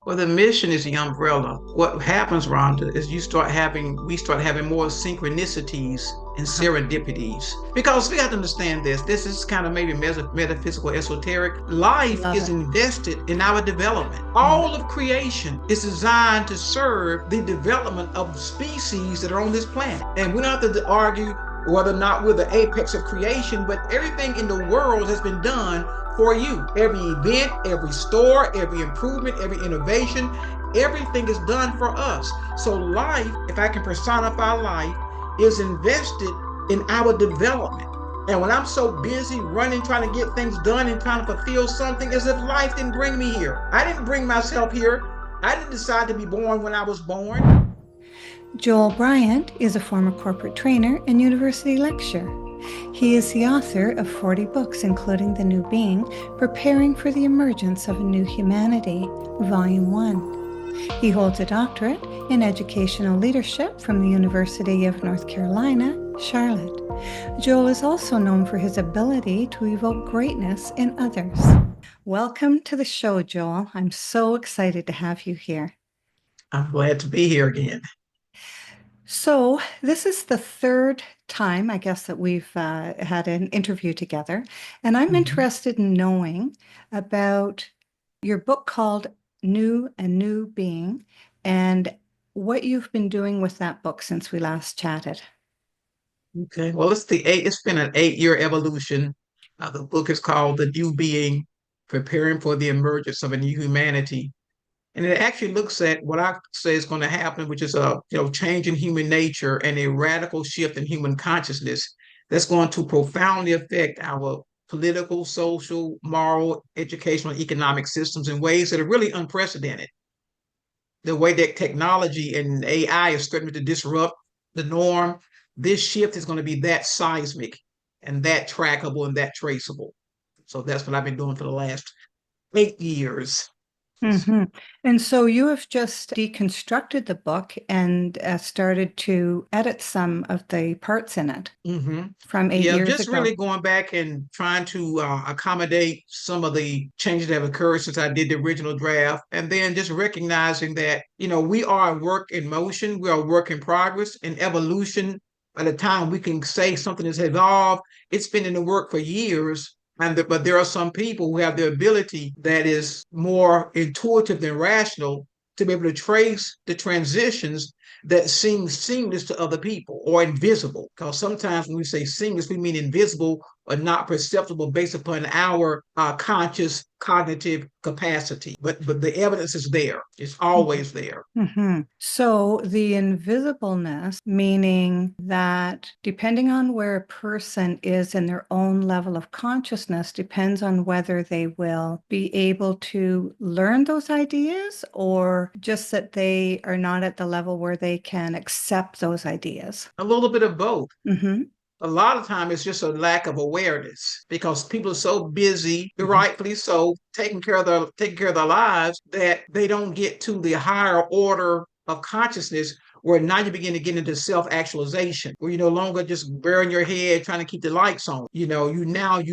Well, the mission is the umbrella. What happens, Rhonda, is we start having more synchronicities and Uh-huh. serendipities. Because we have to understand this. This is kind of maybe metaphysical, esoteric. Life Love is it. invested in our development. Mm. All of creation is designed to serve the development of species that are on this planet. And we don't have to argue whether or not we're the apex of creation, but everything in the world has been done for you. Every event, every store, every improvement, every innovation, everything is done for us. So life, if I can personify life, is invested in our development. And when I'm so busy running, trying to get things done and trying to fulfill something, as if life didn't bring me here. I didn't bring myself here. I didn't decide to be born when I was born. Joel Bryant is a former corporate trainer and university lecturer. He is the author of 40 books, including The New Being, Preparing for the Emergence of a New Humanity, Volume 1. He holds a doctorate in educational leadership from the University of North Carolina, Charlotte. Joel is also known for his ability to evoke greatness in others. Welcome to the show, Joel. I'm so excited to have you here. I'm glad to be here again. So, this is the third time, I guess, that we've had an interview together. And I'm Mhm. interested in knowing about your book called A New Being and what you've been doing with that book since we last chatted. Okay. Well, it's been an 8-year evolution. The book is called The New Being, Preparing for the Emergence of a New Humanity. And it actually looks at what I say is going to happen, which is a change in human nature and a radical shift in human consciousness that's going to profoundly affect our political, social, moral, educational, economic systems in ways that are really unprecedented. The way that technology and AI is starting to disrupt the norm, this shift is going to be that seismic and that trackable and that traceable. So that's what I've been doing for the last 8 years. Hmm. And so you have just deconstructed the book and started to edit some of the parts in it Mm-hmm. from eight Yeah, years just ago. really going back and trying to accommodate some of the changes that have occurred since I did the original draft, and then just recognizing that we are a work in motion, we are a work in progress, and evolution. By the time we can say something has evolved, it's been in the work for years. But there are some people who have the ability that is more intuitive than rational to be able to trace the transitions that seem seamless to other people or invisible. Because sometimes when we say seamless, we mean invisible or not perceptible based upon our conscious cognitive capacity. But the evidence is there. It's always there. So the invisibleness, meaning that depending on where a person is in their own level of consciousness, depends on whether they will be able to learn those ideas or just that they are not at the level where they can accept those ideas. A little bit of both. Mm-hmm. A lot of time it's just a lack of awareness because people are so busy, rightfully so, taking care of their lives that they don't get to the higher order of consciousness where now you begin to get into self-actualization, where you're no longer just burying your head trying to keep the lights on. You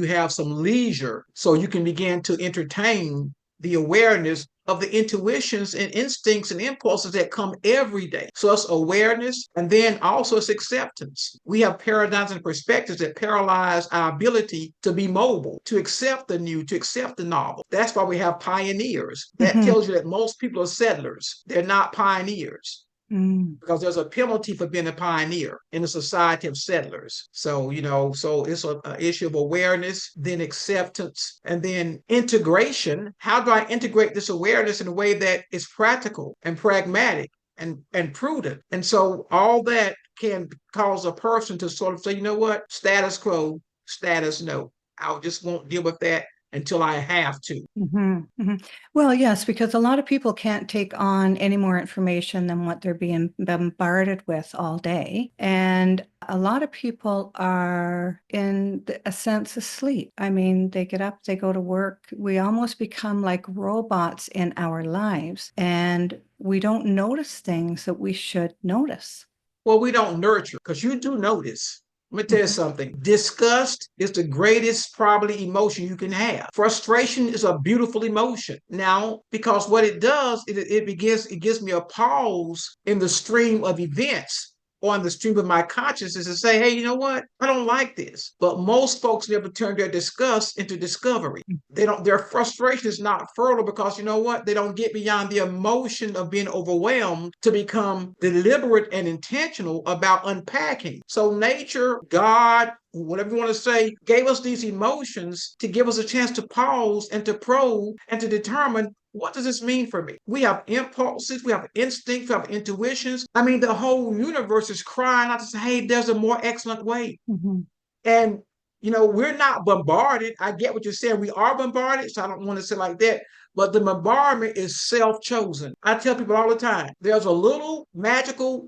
have some leisure so you can begin to entertain the awareness of the intuitions and instincts and impulses that come every day. So it's awareness and then also it's acceptance. We have paradigms and perspectives that paralyze our ability to be mobile, to accept the new, to accept the novel. That's why we have pioneers. That Mm-hmm. tells you that most people are settlers. They're not pioneers Mm. because there's a penalty for being a pioneer in a society of settlers. So it's an issue of awareness, then acceptance, and then integration. How do I integrate this awareness in a way that is practical and pragmatic and prudent? And so all that can cause a person to sort of say, you know what, status quo, status no. I just won't deal with that until I have to. Mhm, mhm. Well, yes, because a lot of people can't take on any more information than what they're being bombarded with all day. And a lot of people are in a sense asleep. I mean, they get up, they go to work. We almost become like robots in our lives, and we don't notice things that we should notice. Well, we don't nurture because you do notice. Let me tell you something. Disgust is the greatest probably emotion you can have. Frustration is a beautiful emotion. Now, because what it does, it gives me a pause in the stream of events on the stream of my consciousness and say, hey, you know what? I don't like this. But most folks never turn their disgust into discovery. They don't, their frustration is not fertile because you know what? They don't get beyond the emotion of being overwhelmed to become deliberate and intentional about unpacking. So nature, God, whatever you want to say, gave us these emotions to give us a chance to pause and to probe and to determine what does this mean for me? We have impulses, we have instincts, we have intuitions. I mean, the whole universe is crying out to say, hey, there's a more excellent way. Mm-hmm. And, you know, we're not bombarded. I get what you're saying. We are bombarded, so I don't want to say like that. But the bombardment is self-chosen. I tell people all the time, there's a little magical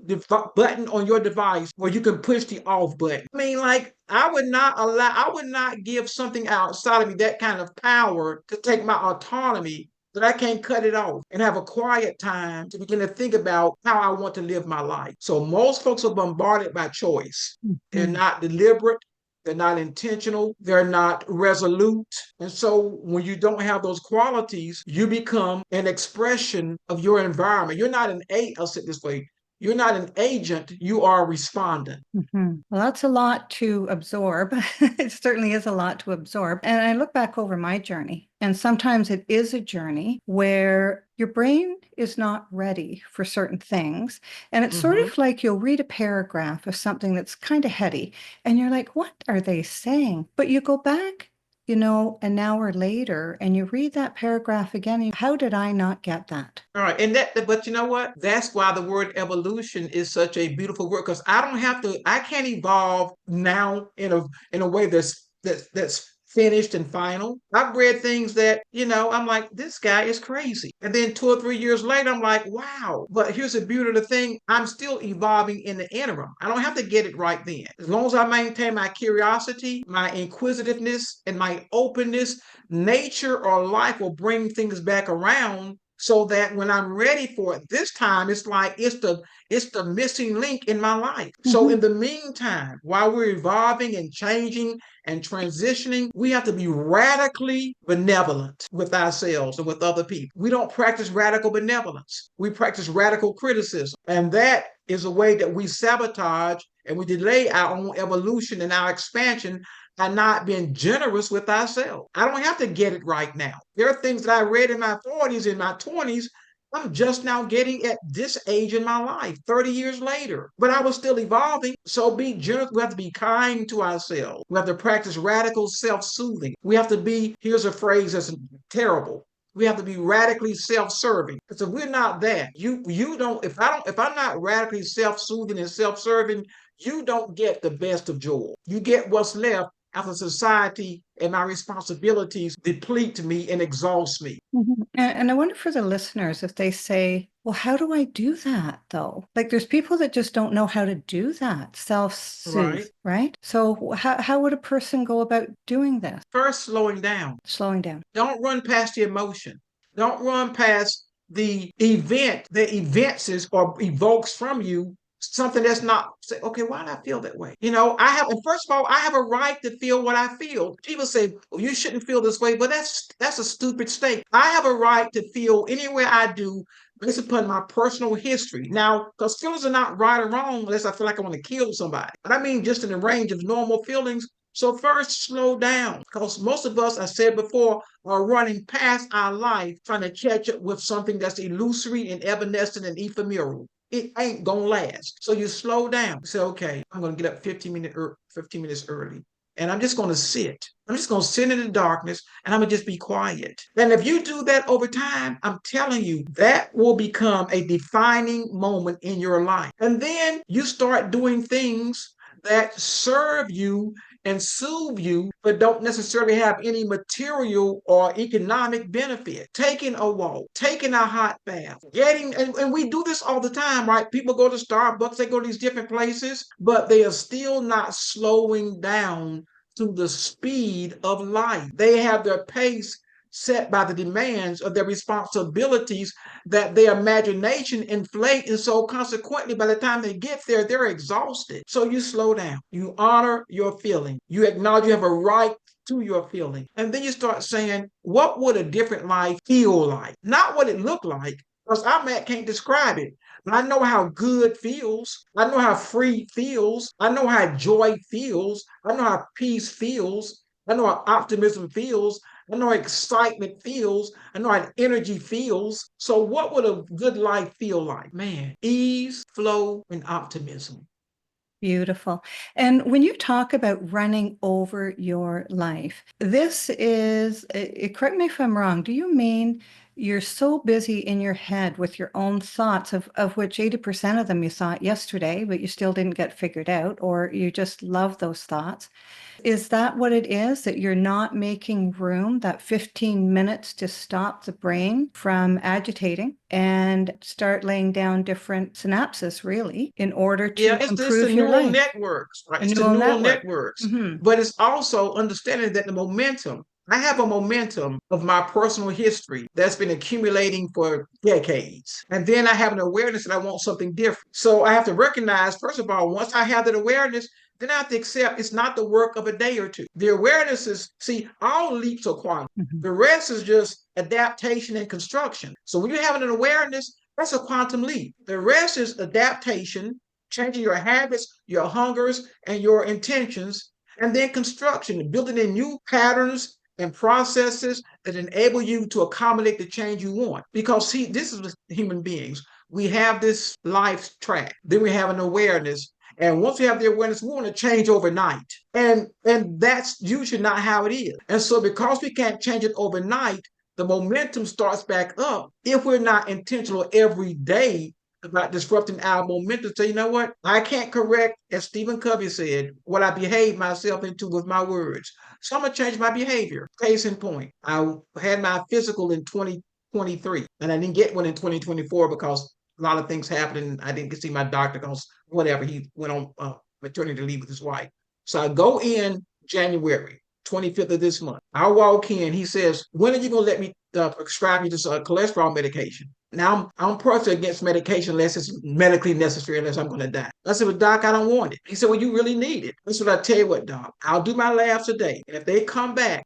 button on your device where you can push the off button. I mean, like, I would not give something outside of me that kind of power to take my autonomy that I can't cut it off and have a quiet time to begin to think about how I want to live my life. So most folks are bombarded by choice. Mm-hmm. They're not deliberate. They're not intentional. They're not resolute. And so when you don't have those qualities, you become an expression of your environment. You're not an agent, I'll say it this way. You're not an agent, you are a respondent. Mm-hmm. Well, that's a lot to absorb. It certainly is a lot to absorb. And I look back over my journey, and sometimes it is a journey where your brain is not ready for certain things. And it's sort of like you'll read a paragraph of something that's kind of heady, and you're like, what are they saying? But you go back, you know, an hour later and you read that paragraph again. How did I not get that? All right. And but you know what? That's why the word evolution is such a beautiful word, because I can't evolve now in a way that's finished and final. I've read things that, you know, I'm like, this guy is crazy. And then 2 or 3 years later, I'm like, wow. But here's the beauty of the thing. I'm still evolving in the interim. I don't have to get it right then. As long as I maintain my curiosity, my inquisitiveness, and my openness, nature or life will bring things back around so that when I'm ready for it this time, it's like it's the missing link in my life. So in the meantime, while we're evolving and changing and transitioning, we have to be radically benevolent with ourselves and with other people. We don't practice radical benevolence. We practice radical criticism. And that is a way that we sabotage and we delay our own evolution and our expansion by not being generous with ourselves. I don't have to get it right now. There are things that I read in my 40s, in my 20s, I'm just now getting at this age in my life, 30 years later. But I was still evolving. So be generous. We have to be kind to ourselves. We have to practice radical self-soothing. We have to be, here's a phrase that's terrible. We have to be radically self-serving. Because if we're not that, you don't, if I'm not radically self-soothing and self-serving, you don't get the best of Joel. You get what's left after society and my responsibilities deplete me and exhaust me. Mm-hmm. And I wonder for the listeners if they say, well, how do I do that though? Like there's people that just don't know how to do that, self-soothe, right? So how would a person go about doing this? First, slowing down. Slowing down. Don't run past the emotion. Don't run past the event that evinces or evokes from you something that's not, say, okay, why do I feel that way? You know, and first of all, I have a right to feel what I feel. People say, well, you shouldn't feel this way, but that's a stupid state. I have a right to feel any way I do based upon my personal history. Now, because feelings are not right or wrong unless I feel like I want to kill somebody. But I mean, just in the range of normal feelings. So first, slow down, because most of us, I said before, are running past our life trying to catch up with something that's illusory and evanescent and ephemeral. It ain't gonna last. So you slow down. You say, okay, I'm gonna get up 15 minutes early. And I'm just gonna sit. I'm just gonna sit in the darkness and I'm gonna just be quiet. And if you do that over time, I'm telling you, that will become a defining moment in your life. And then you start doing things that serve you and soothe you, but don't necessarily have any material or economic benefit. Taking a walk, taking a hot bath, and we do this all the time, right? People go to Starbucks, they go to these different places, but they are still not slowing down to the speed of life. They have their pace set by the demands of their responsibilities that their imagination inflate. And so consequently, by the time they get there, they're exhausted. So you slow down. You honor your feeling. You acknowledge you have a right to your feeling. And then you start saying, what would a different life feel like? Not what it looked like, because can't describe it. But I know how good feels. I know how free feels. I know how joy feels. I know how peace feels. I know how optimism feels. I know how excitement feels. I know how energy feels. So, what would a good life feel like? Man, ease, flow, and optimism. Beautiful. And when you talk about running over your life, this is, correct me if I'm wrong, do you mean you're so busy in your head with your own thoughts, of which 80% of them you thought yesterday, but you still didn't get figured out, or you just love those thoughts? Is that what it is, that you're not making room, that 15 minutes to stop the brain from agitating and start laying down different synapses, really, in order Yeah, to it's the improve your neural life? networks, right? A It's the neural neural network. networks. Mm-hmm. But it's also understanding that the momentum, I have a momentum of my personal history that's been accumulating for decades. And then I have an awareness that I want something different. So I have to recognize, first of all, once I have that awareness, then I have to accept it's not the work of a day or two. The awareness is, see, all leaps are quantum. Mm-hmm. The rest is just adaptation and construction. So when you're having an awareness, that's a quantum leap. The rest is adaptation, changing your habits, your hungers, and your intentions, and then construction, building in new patterns and processes that enable you to accommodate the change you want. Because see, this is with human beings. We have this life track, then we have an awareness. And once we have the awareness, we want to change overnight. And that's usually not how it is. And so because we can't change it overnight, the momentum starts back up if we're not intentional every day about disrupting our momentum. So you know what? I can't correct, as Stephen Covey said, what I behave myself into with my words. So I'm gonna change my behavior. Case in point, I had my physical in 2023, and I didn't get one in 2024 because a lot of things happened, and I didn't get to see my doctor because whatever, he went on maternity leave with his wife. So I go in January 25th of this month. I walk in. He says, "When are you gonna let me prescribe you this cholesterol medication?" Now I'm personally against medication unless it's medically necessary, unless I'm going to die. I said, "Well, doc, I don't want it." He said, "Well, you really need it." That's what I tell you what, doc. I'll do my labs today, and if they come back,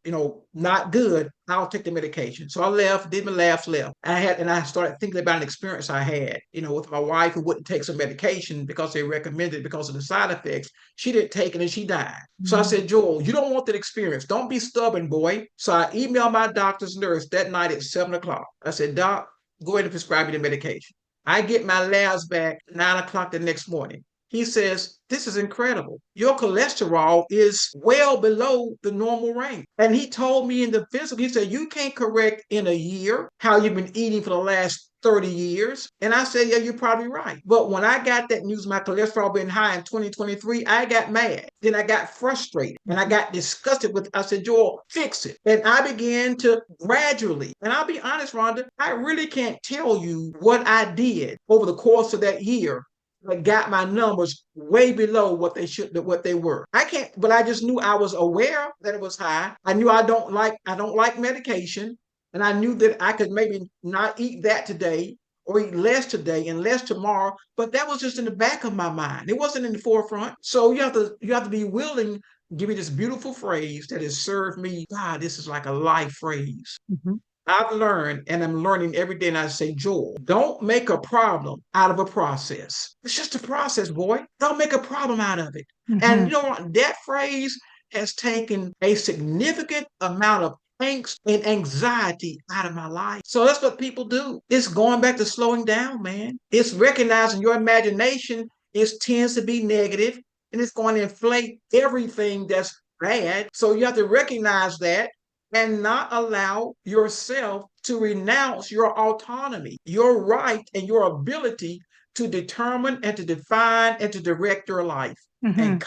not good, I'll take the medication. So I left, did my labs, left. I started thinking about an experience I had, with my wife who wouldn't take some medication because they recommended it because of the side effects. She didn't take it and she died. Mm-hmm. So I said, "Joel, you don't want that experience. Don't be stubborn, boy." So I emailed my doctor's nurse that night at 7 o'clock. I said, "Doc, go ahead and prescribe me the medication." I get my labs back 9 o'clock the next morning. He says, "This is incredible. Your cholesterol is well below the normal range." And he told me in the physical, he said, "You can't correct in a year how you've been eating for the last 30 years. And I said, "Yeah, you're probably right." But when I got that news, my cholesterol being high in 2023, I got mad. Then I got frustrated and I got disgusted with it. I said, "Joel, fix it." And I began to gradually, and I'll be honest, Rhonda, I really can't tell you what I did over the course of that year that got my numbers way below what they were. I can't, but I just knew I was aware that it was high. I knew I don't like medication. And I knew that I could maybe not eat that today or eat less today and less tomorrow, but that was just in the back of my mind. It wasn't in the forefront. So you have to be willing. Give me this beautiful phrase that has served me. God, this is like a life phrase. Mm-hmm. I've learned and I'm learning every day. And I say, "Joel, don't make a problem out of a process. It's just a process, boy. Don't make a problem out of it." Mm-hmm. And you know what? That phrase has taken a significant amount of angst and anxiety out of my life. So that's what people do. It's going back to slowing down, man. It's recognizing your imagination tends to be negative and it's going to inflate everything that's bad. So you have to recognize that and not allow yourself to renounce your autonomy, your right, and your ability to determine and to define and to direct your life. Mm-hmm. And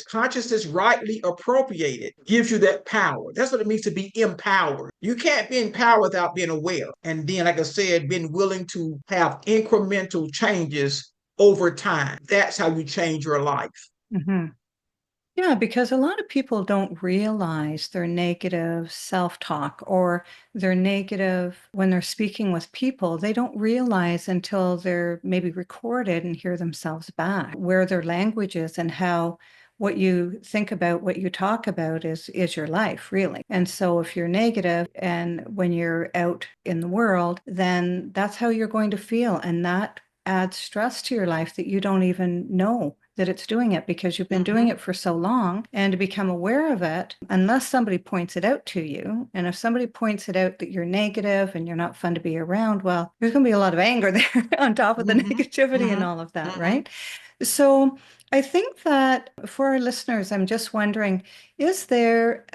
consciousness rightly appropriated gives you that power. That's what it means to be empowered. You can't be empowered without being aware. And then, like I said, being willing to have incremental changes over time. That's how you change your life. Mm-hmm. Yeah, because a lot of people don't realize their negative self-talk or their negative when they're speaking with people. They don't realize until they're maybe recorded and hear themselves back where their language is and how what you think about, what you talk about is your life, really. And so if you're negative and when you're out in the world, then that's how you're going to feel. And that adds stress to your life that you don't even know that it's doing it because you've been doing it for so long. And to become aware of it, unless somebody points it out to you, and if somebody points it out that you're negative and you're not fun to be around, well, there's going to be a lot of anger there on top of the negativity and all of that, right? So I think that for our listeners, I'm just wondering, is there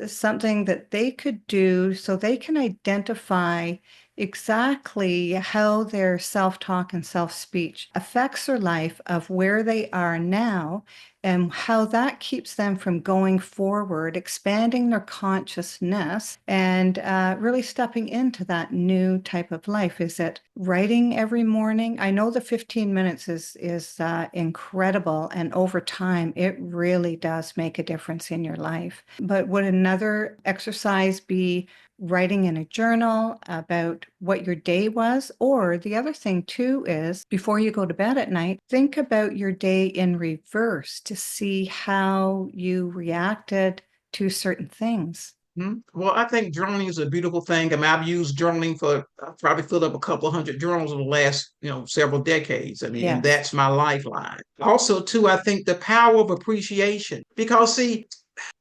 something that they could do so they can identify exactly how their self-talk and self-speech affects their life of where they are now and how that keeps them from going forward, expanding their consciousness and really stepping into that new type of life? Is it writing every morning? I know the 15 minutes is incredible, and over time, it really does make a difference in your life. But would another exercise be writing in a journal about what your day was? Or the other thing too is before you go to bed at night, think about your day in reverse to see how you reacted to certain things. Well, I think journaling is a beautiful thing. I mean, I've used journaling for, I've probably filled up a couple of hundred journals in the last, several decades. I mean, and Yes. that's my lifeline. Also, too, I think the power of appreciation, because see,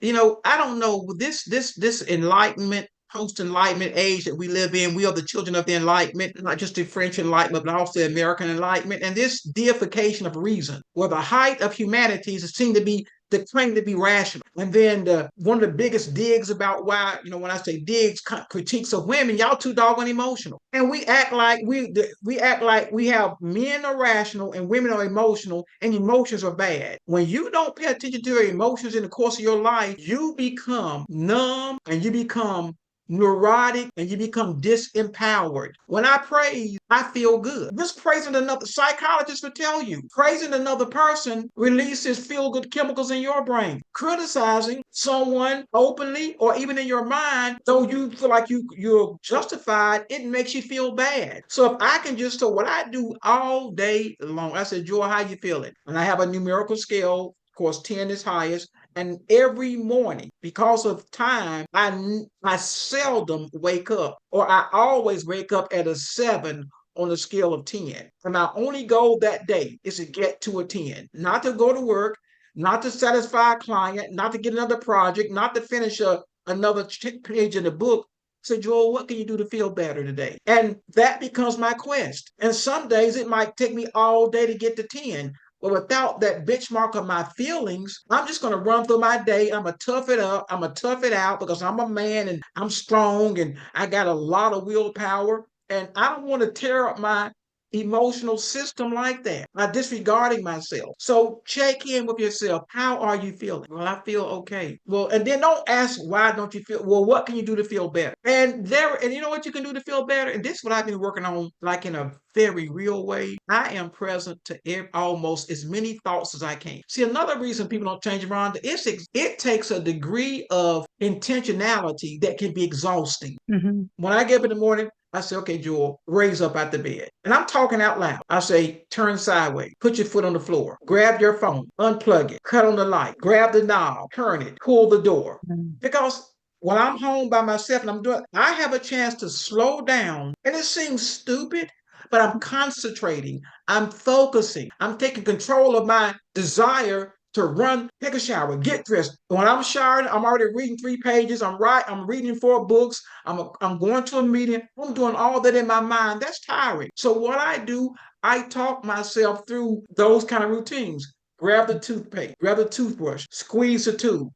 I don't know this enlightenment, post-enlightenment age that we live in. We are the children of the enlightenment, not just the French enlightenment, but also the American enlightenment. And this deification of reason, where the height of humanity is seen to be the claim to be rational. And then one of the biggest digs about why, when I say digs, critiques of women, y'all too doggone emotional. And we act like we have men are rational and women are emotional, and emotions are bad. When you don't pay attention to your emotions in the course of your life, you become numb and you become neurotic and you become disempowered. When I praise, I feel good. Just praising another psychologist will tell you, praising another person releases feel good chemicals in your brain. Criticizing someone openly or even in your mind, though you feel like you're justified, it makes you feel bad. So if I can just tell what I do all day long, I said, Joel, how you feeling? And I have a numerical scale. Of course, 10 is highest. And every morning, because of time, I seldom wake up, or I always wake up at a 7 on a scale of 10. And my only goal that day is to get to a 10, not to go to work, not to satisfy a client, not to get another project, not to finish another page in the book. Say, Joel, what can you do to feel better today? And that becomes my quest. And some days it might take me all day to get to 10. But without that benchmark of my feelings, I'm just going to run through my day. I'm going to tough it up. I'm going to tough it out because I'm a man and I'm strong and I got a lot of willpower. And I don't want to tear up my emotional system like that by disregarding myself. So check in with yourself. How are you feeling? Well, I feel okay. Well, and then don't ask why don't you feel well, what can you do to feel better? And you know what you can do to feel better? And this is what I've been working on like in a very real way. I am present to almost as many thoughts as I can. See, another reason people don't change around it takes a degree of intentionality that can be exhausting. When I get up in the morning, I say, okay, Joel, raise up out the bed. And I'm talking out loud. I say, turn sideways, put your foot on the floor, grab your phone, unplug it, cut on the light, grab the knob, turn it, pull the door. Because when I'm home by myself and I have a chance to slow down. And it seems stupid, but I'm concentrating, I'm focusing, I'm taking control of my desire to run, take a shower, get dressed. When I'm showering, I'm already reading 3 pages. I'm reading 4 books. I'm going to a meeting. I'm doing all that in my mind. That's tiring. So what I do, I talk myself through those kind of routines. Grab the toothpaste, grab the toothbrush, squeeze the tube,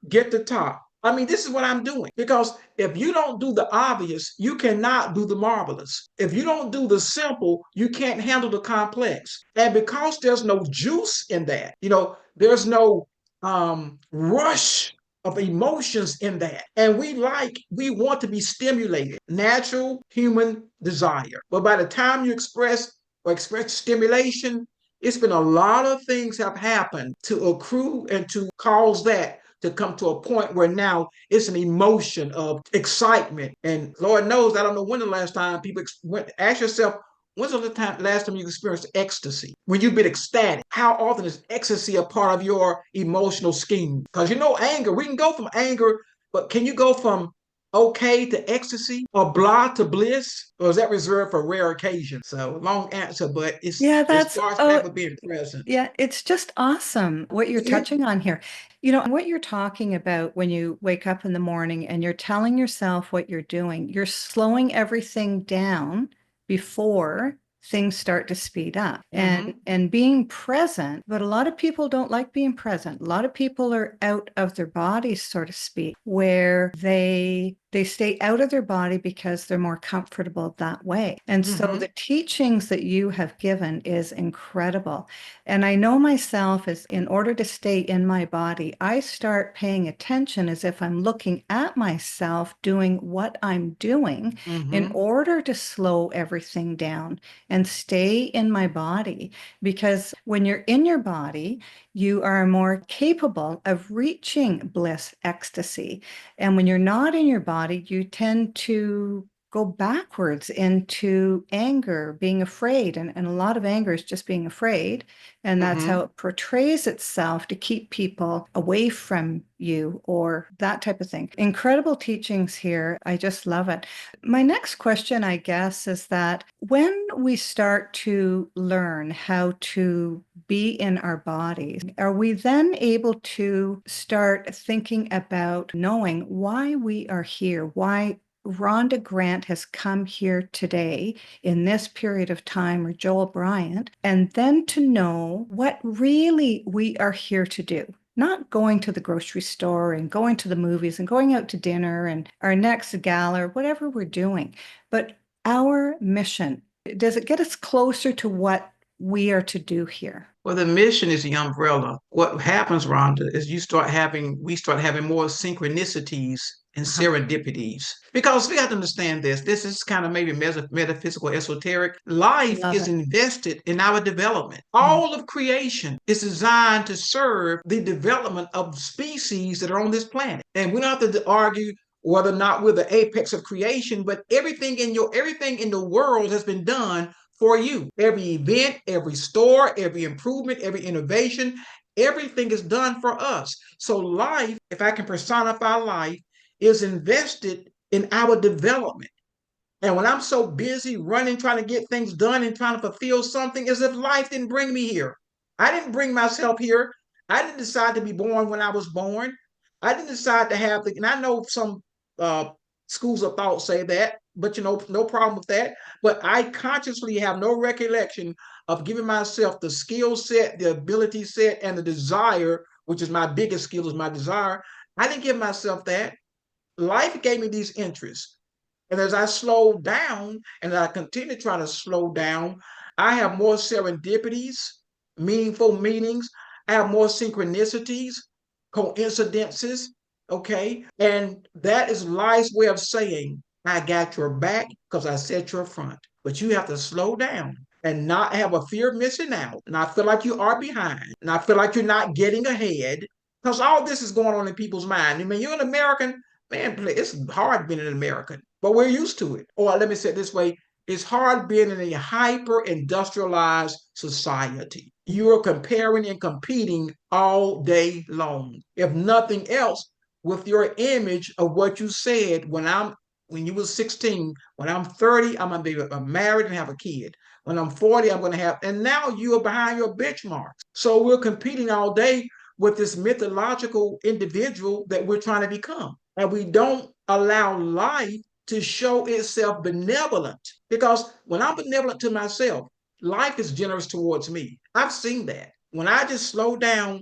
get the top. I mean, this is what I'm doing because if you don't do the obvious, you cannot do the marvelous. If you don't do the simple, you can't handle the complex. And because there's no juice in that, there's no rush of emotions in that. And we want to be stimulated, natural human desire. But by the time you express stimulation, It's been a lot of things have happened to accrue and to cause that to come to a point where now it's an emotion of excitement. And Lord knows, I don't know when the last time people went, ask yourself, when's the last time you experienced ecstasy? When you've been ecstatic, how often is ecstasy a part of your emotional scheme? Because anger, we can go from anger, but can you go from okay to ecstasy or blah to bliss? Or is that reserved for rare occasions? So long answer, but Yeah, it that's, starts back oh, with being present. yeah, it's just awesome what you're Yeah. touching on here. What you're talking about when you wake up in the morning and you're telling yourself what you're doing, you're slowing everything down before things start to speed up Mm-hmm. and being present. But a lot of people don't like being present. A lot of people are out of their bodies, so to speak, where they stay out of their body because they're more comfortable that way. And so Mm-hmm. the teachings that you have given is incredible. And I know myself as in order to stay in my body, I start paying attention as if I'm looking at myself doing what I'm doing in Mm-hmm. order to slow everything down and stay in my body. Because when you're in your body, you are more capable of reaching bliss, ecstasy. And when you're not in your body, you tend to go backwards into anger, being afraid. And a lot of anger is just being afraid. And that's Mm-hmm. how it portrays itself to keep people away from you or that type of thing. Incredible teachings here. I just love it. My next question, I guess, is that when we start to learn how to be in our bodies, are we then able to start thinking about knowing why we are here, why Rhonda Grant has come here today in this period of time, or Joel Bryant, and then to know what really we are here to do? Not going to the grocery store and going to the movies and going out to dinner and our next gala or whatever we're doing, but our mission. Does it get us closer to what we are to do here? Well, the mission is the umbrella. What happens, Rhonda, is we start having more synchronicities and Uh-huh. serendipities. Because we have to understand this. This is kind of maybe metaphysical, esoteric. Life Love is it. invested in our development. Mhm. All of creation is designed to serve the development of species that are on this planet. And we don't have to argue whether or not we're the apex of creation, but everything in the world has been done for you. Every event, every store, every improvement, every innovation, everything is done for us. So life, if I can personify life, is invested in our development. And when I'm so busy running, trying to get things done and trying to fulfill something, as if life didn't bring me here. I didn't bring myself here. I didn't decide to be born when I was born. I didn't decide to have and I know some uh, schools of thought say that, but no problem with that. But I consciously have no recollection of giving myself the skill set, the ability set, and the desire, which is my biggest skill, is my desire. I didn't give myself that. Life gave me these interests. And as I slow down and I continue trying to slow down, I have more serendipities, meaningful meanings. I have more synchronicities, coincidences. Okay. And that is life's way of saying, I got your back because I set your front. But you have to slow down and not have a fear of missing out, not feel like you are behind, not feel like you're not getting ahead. Because all this is going on in people's mind. I mean, you're an American, man, it's hard being an American, but we're used to it. Or let me say it this way, it's hard being in a hyper industrialized society. You're comparing and competing all day long. If nothing else, with your image of what you said when you was 16, when I'm 30, I'm gonna be married and have a kid. When I'm 40, I'm gonna have, and now you are behind your benchmarks. So we're competing all day with this mythological individual that we're trying to become. And we don't allow life to show itself benevolent. Because when I'm benevolent to myself, life is generous towards me. I've seen that. When I just slow down,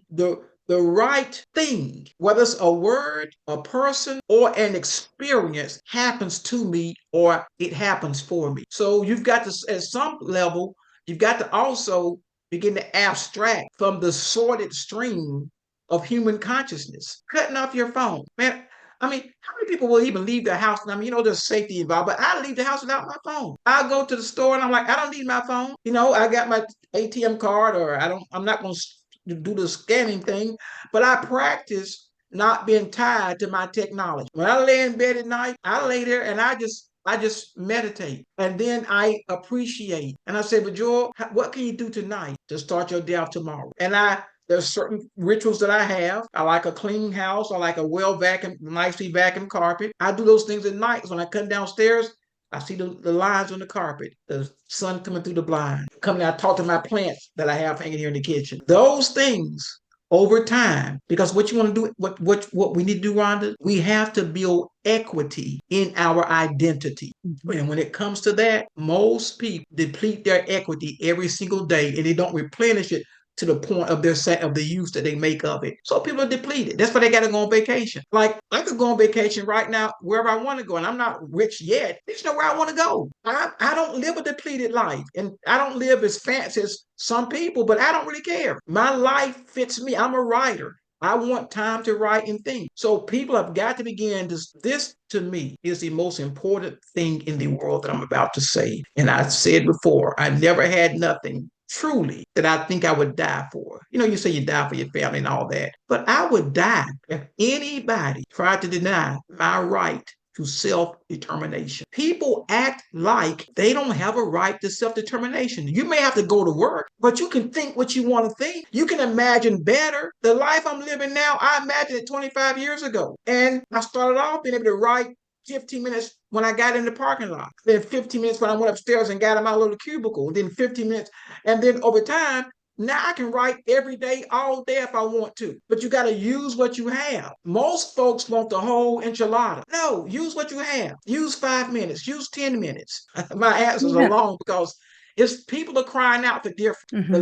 the right thing, whether it's a word, a person, or an experience, happens to me or it happens for me. So you've got to, at some level, you've got to also begin to abstract from the sordid stream of human consciousness. Cutting off your phone. Man, I mean, how many people will even leave their house? I mean, there's safety involved, but I leave the house without my phone. I go to the store and I'm like, I don't need my phone. I got my ATM card, or I'm not going to do the scanning thing, but I practice not being tied to my technology. When I lay in bed at night, I lay there and I just meditate, and then I appreciate. And I say, but Joel, what can you do tonight to start your day off tomorrow? And there's certain rituals that I have. I like a clean house. I like a well vacuumed, nicely vacuumed carpet. I do those things at night. So when I come downstairs, I see the lines on the carpet, the sun coming through the blind. Coming, I talk to my plants that I have hanging here in the kitchen. Those things over time, because what you want to do, what we need to do, Rhonda, we have to build equity in our identity. And when it comes to that, most people deplete their equity every single day, and they don't replenish it to the point of the use that they make of it. So people are depleted. That's why they got to go on vacation. Like, I could go on vacation right now wherever I want to go, and I'm not rich yet. I just know where I want to go. I don't live a depleted life, and I don't live as fancy as some people, but I don't really care. My life fits me. I'm a writer. I want time to write and think. So people have got to begin to, this to me is the most important thing in the world that I'm about to say. And I said before, I never had nothing truly that I think I would die for. You say you die for your family and all that, but I would die if anybody tried to deny my right to self-determination. People act like they don't have a right to self-determination. You may have to go to work, but you can think what you want to think. You can imagine better. The life I'm living now, I imagined it 25 years ago. And I started off being able to write 15 minutes when I got in the parking lot, then 15 minutes when I went upstairs and got in my little cubicle, then 15 minutes. And then over time, now I can write every day, all day if I want to. But you got to use what you have. Most folks want the whole enchilada. No, use what you have. Use 5 minutes. Use 10 minutes. My answers are long because it's people are crying out for different. Mm-hmm.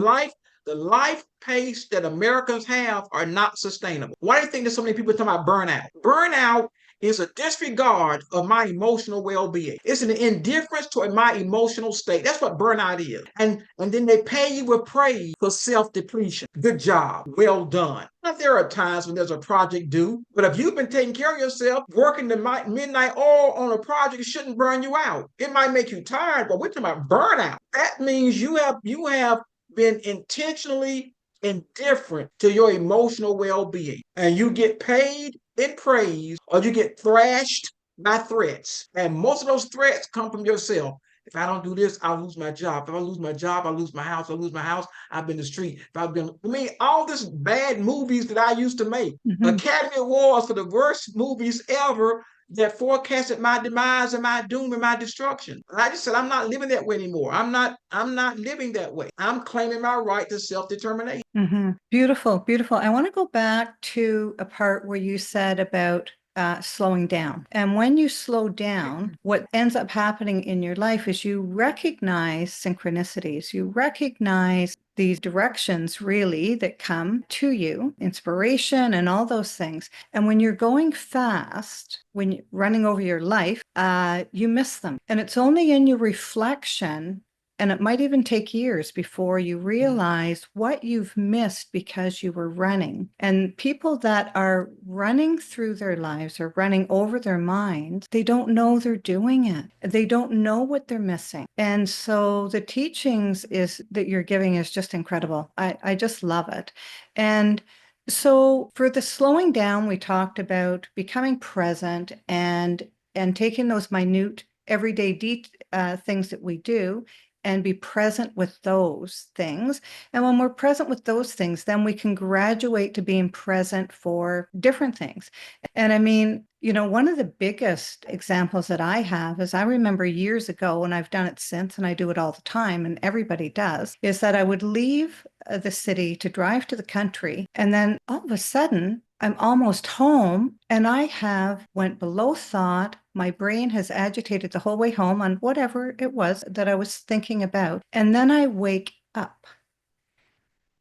The life pace that Americans have are not sustainable. Why do you think there's so many people talking about burnout? Burnout is a disregard of my emotional well-being. It's an indifference toward my emotional state. That's what burnout is. And then they pay you with praise for self-depletion. Good job. Well done. Now, there are times when there's a project due, but if you've been taking care of yourself, working the midnight oil on a project, it shouldn't burn you out. It might make you tired, but we're talking about burnout. That means you have been intentionally indifferent to your emotional well-being, and you get paid in praise, or you get thrashed by threats. And most of those threats come from yourself. If I don't do this, I'll lose my job. If I lose my job, I'll lose my house. I'll lose my house. I've been in the street. All this bad movies that I used to make. Mm-hmm. Academy Awards for the worst movies ever that forecasted my demise and my doom and my destruction. And I just said, I'm not living that way anymore. I'm not living that way. I'm claiming my right to self-determination. Mm-hmm. Beautiful, beautiful. I want to go back to a part where you said about slowing down. And when you slow down, what ends up happening in your life is you recognize synchronicities. You recognize these directions really that come to you, inspiration and all those things. And when you're going fast, when you're running over your life, you miss them. And it's only in your reflection, and it might even take years before you realize what you've missed because you were running. And people that are running through their lives or running over their minds, they don't know they're doing it. They don't know what they're missing. And so the teachings that you're giving is just incredible. I just love it. And so for the slowing down, we talked about becoming present and taking those minute everyday things that we do and be present with those things. And when we're present with those things, then we can graduate to being present for different things. And I mean, one of the biggest examples that I have is I remember years ago, and I've done it since, and I do it all the time, and everybody does, is that I would leave the city to drive to the country. And then all of a sudden, I'm almost home, and I went below thought. My brain has agitated the whole way home on whatever it was that I was thinking about. And then I wake up.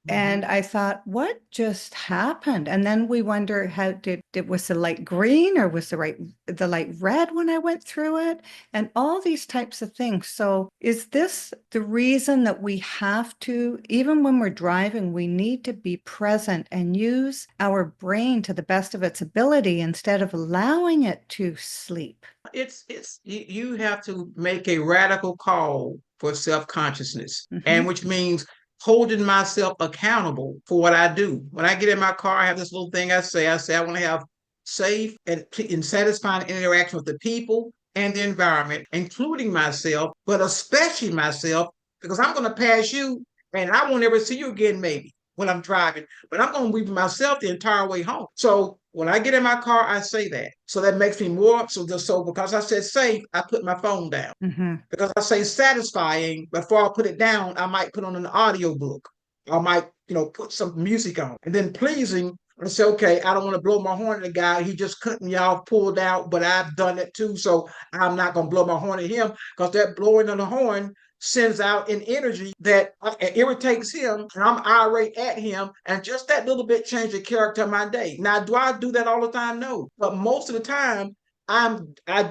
And I thought, what just happened? And then we wonder, how did it, was the light green or was the light red when I went through it? And all these types of things. So is this the reason that we have to, even when we're driving, we need to be present and use our brain to the best of its ability instead of allowing it to sleep? It's you have to make a radical call for self-consciousness, and Mhm. which means holding myself accountable for what I do. When I get in my car, I have this little thing I say I want to have safe and satisfying interaction with the people and the environment, including myself, but especially myself, because I'm going to pass you and I won't ever see you again, maybe when I'm driving, but I'm going to be with myself the entire way home. So when I get in my car, I say that. So that makes me more so because I said safe, I put my phone down. Mhm. Because I say satisfying, before I put it down, I might put on an audio book. I might, put some music on. And then pleasing, I say, okay, I don't want to blow my horn at the guy. He just cut me off, pulled out, but I've done it too. So I'm not going to blow my horn at him, because that blowing of the horn sends out an energy that irritates him, and I'm irate at him, and just that little bit changed the character of my day. Now, do I do that all the time? No, but most of the time, I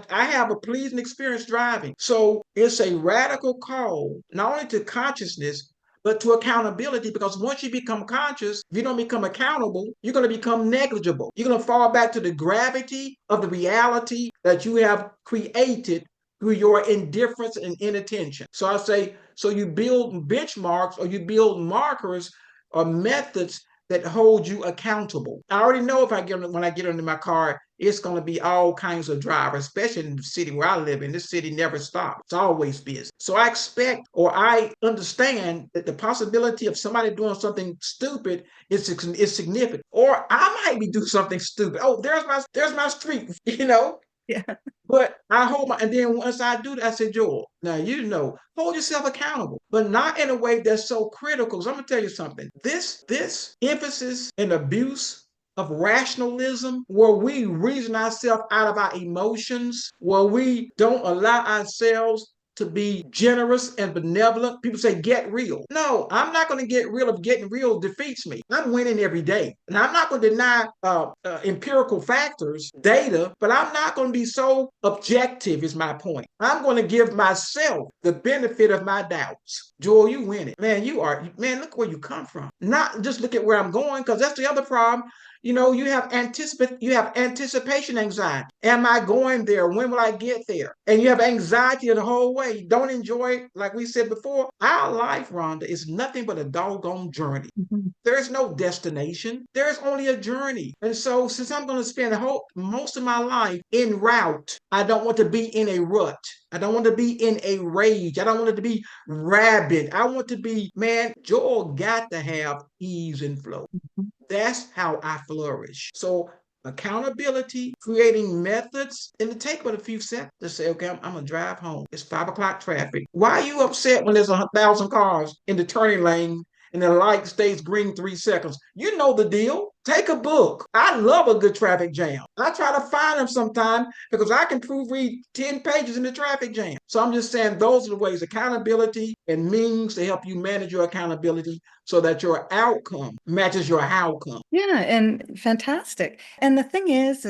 have a pleasing experience driving. So it's a radical call, not only to consciousness, but to accountability. Because once you become conscious, if you don't become accountable, you're going to become negligible. You're going to fall back to the gravity of the reality that you have created through your indifference and inattention. So I say, so you build benchmarks, or you build markers or methods that hold you accountable. I already know if I get when I get into my car, it's going to be all kinds of drivers, especially in the city where I live in. This city never stops. It's always busy. So I expect, or I understand, that the possibility of somebody doing something stupid is significant. Or I might be doing something stupid. Oh, there's my street, Yeah. But I hold my, and then once I do that, I said, Joel, now hold yourself accountable, but not in a way that's so critical. So I'm gonna tell you something. This emphasis and abuse of rationalism, where we reason ourselves out of our emotions, where we don't allow ourselves to be generous and benevolent. People say, get real. No, I'm not going to get real if getting real defeats me. I'm winning every day. And I'm not going to deny empirical factors, data, but I'm not going to be so objective, is my point. I'm going to give myself the benefit of my doubts. Joel, you win it. Man, look where you come from. Not just look at where I'm going, because that's the other problem. You have anticipation anxiety. Am I going there? When will I get there? And you have anxiety the whole way. You don't enjoy it. Like we said before, our life, Rhonda, is nothing but a doggone journey. Mhm. There's no destination. There's only a journey. And so since I'm going to spend most of my life en route, I don't want to be in a rut. I don't want to be in a rage. I don't want it to be rabid. I want to be, man, Joel got to have ease and flow. That's how I flourish. So accountability, creating methods, and it take but a few seconds to say, okay, I'm gonna drive home. It's 5 o'clock traffic. Why are you upset when there's 1,000 cars in the turning lane and the light stays green 3 seconds? You know the deal. Take a book. I love a good traffic jam. I try to find them sometime, because I can proofread 10 pages in the traffic jam. So I'm just saying, those are the ways: accountability and means to help you manage your accountability so that your outcome matches your outcome. Yeah, and fantastic. And the thing is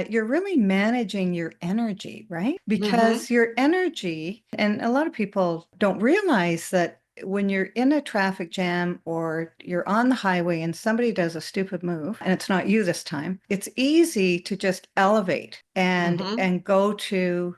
you're really managing your energy, right? Mm-hmm. Because your energy, and a lot of people don't realize that when you're in a traffic jam or you're on the highway and somebody does a stupid move, and it's not you this time, it's easy to just elevate and Mm-hmm. and go to,